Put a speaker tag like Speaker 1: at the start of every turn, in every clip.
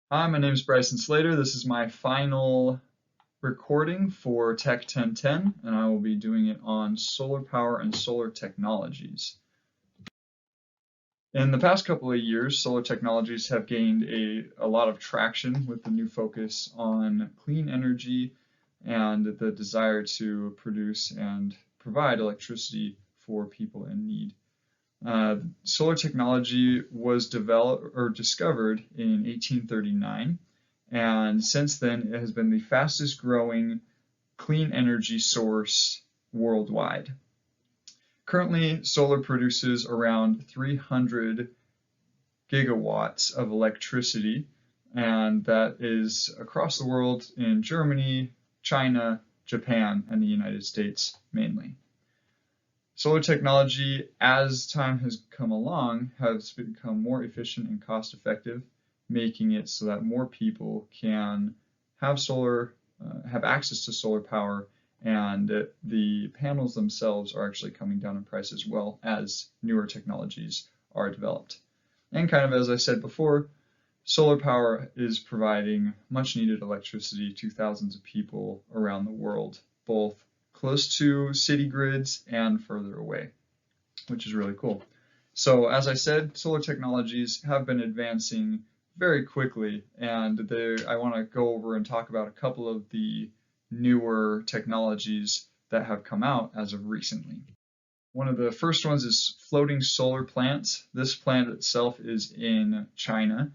Speaker 1: Hi, my name is Bryson Slater. This is my final recording for Tech 1010, and I will be doing it on solar power and solar technologies. In the past couple of years, solar technologies have gained a lot of traction with the new focus on clean energy and the desire to produce and provide electricity for people in need. Solar technology was developed or discovered in 1839, and since then it has been the fastest growing clean energy source worldwide. Currently, solar produces around 300 gigawatts of electricity, and that is across the world in Germany, China, Japan, and the United States mainly. Solar technology, as time has come along, has become more efficient and cost effective, making it so that more people can have have access to solar power, and the panels themselves are actually coming down in price as well as newer technologies are developed. And kind of as I said before, solar power is providing much needed electricity to thousands of people around the world, both close to city grids and further away, which is really cool. So as I said, solar technologies have been advancing very quickly, and I want to go over and talk about a couple of the newer technologies that have come out as of recently. One of the first ones is floating solar plants. This plant itself is in China,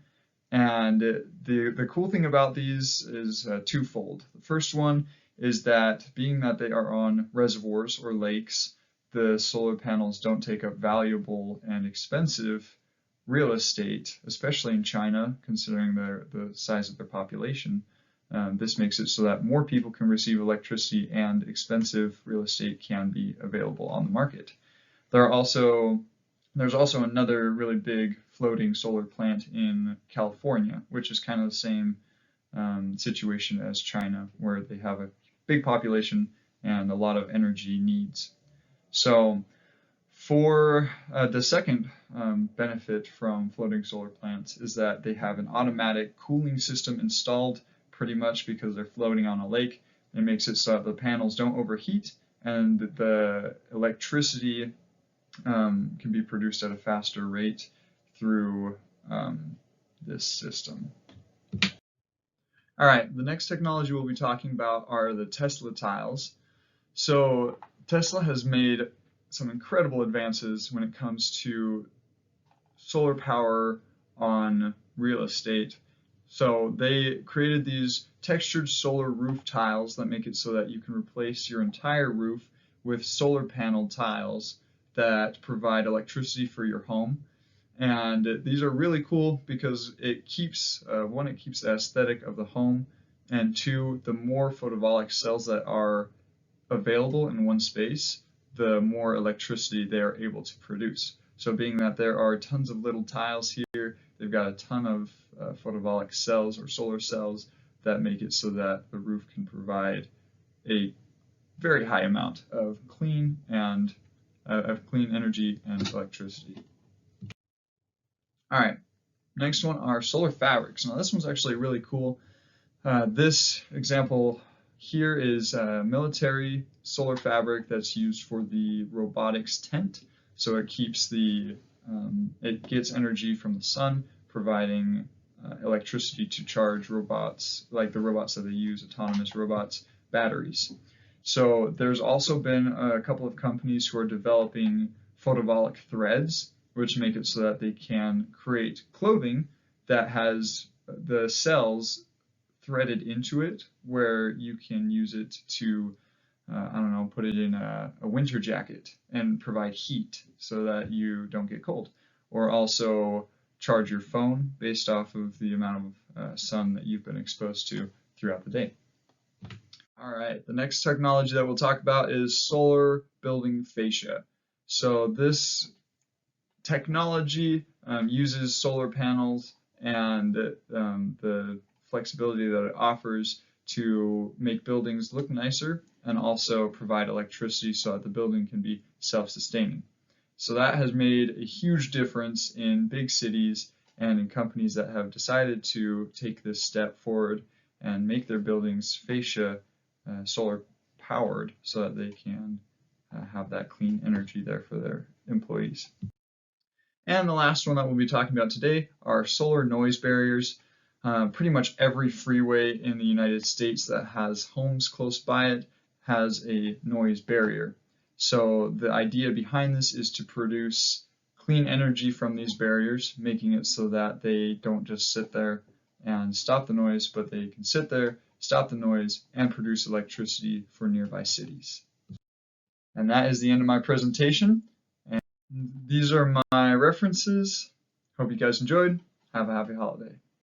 Speaker 1: and the cool thing about these is twofold. The first one is that being that they are on reservoirs or lakes, the solar panels don't take up valuable and expensive real estate, especially in China, considering the size of their population. This makes it so that more people can receive electricity and expensive real estate can be available on the market. There's also another really big floating solar plant in California, which is kind of the same situation as China, where they have a big population and a lot of energy needs. So for the second benefit from floating solar plants is that they have an automatic cooling system installed, pretty much because they're floating on a lake. It makes it so that the panels don't overheat and the electricity can be produced at a faster rate through this system. All right, the next technology we'll be talking about are the Tesla tiles. So Tesla has made some incredible advances when it comes to solar power on real estate. So they created these textured solar roof tiles that make it so that you can replace your entire roof with solar panel tiles that provide electricity for your home. And these are really cool because it keeps, one, it keeps the aesthetic of the home, and two, the more photovoltaic cells that are available in one space, the more electricity they are able to produce. So being that there are tons of little tiles here, they've got a ton of photovoltaic cells or solar cells that make it so that the roof can provide a very high amount of clean energy and electricity. All right, next one are solar fabrics. Now this one's actually really cool. This example here is a military solar fabric that's used for the robotics tent. So it keeps it gets energy from the sun, providing electricity to charge robots, like the robots that they use, autonomous robots, batteries. So there's also been a couple of companies who are developing photovoltaic threads, which make it so that they can create clothing that has the cells threaded into it, where you can use it to, I don't know, put it in a winter jacket and provide heat so that you don't get cold, or also charge your phone based off of the amount of sun that you've been exposed to throughout the day. All right, the next technology that we'll talk about is solar building fascia. So this technology uses solar panels and the flexibility that it offers to make buildings look nicer and also provide electricity so that the building can be self-sustaining. So that has made a huge difference in big cities and in companies that have decided to take this step forward and make their buildings fascia solar powered so that they can have that clean energy there for their employees. And the last one that we'll be talking about today are solar noise barriers. Pretty much every freeway in the United States that has homes close by it has a noise barrier. So the idea behind this is to produce clean energy from these barriers, making it so that they don't just sit there and stop the noise, but they can sit there, stop the noise, and produce electricity for nearby cities. And that is the end of my presentation. And these are my references. Hope you guys enjoyed. Have a happy holiday.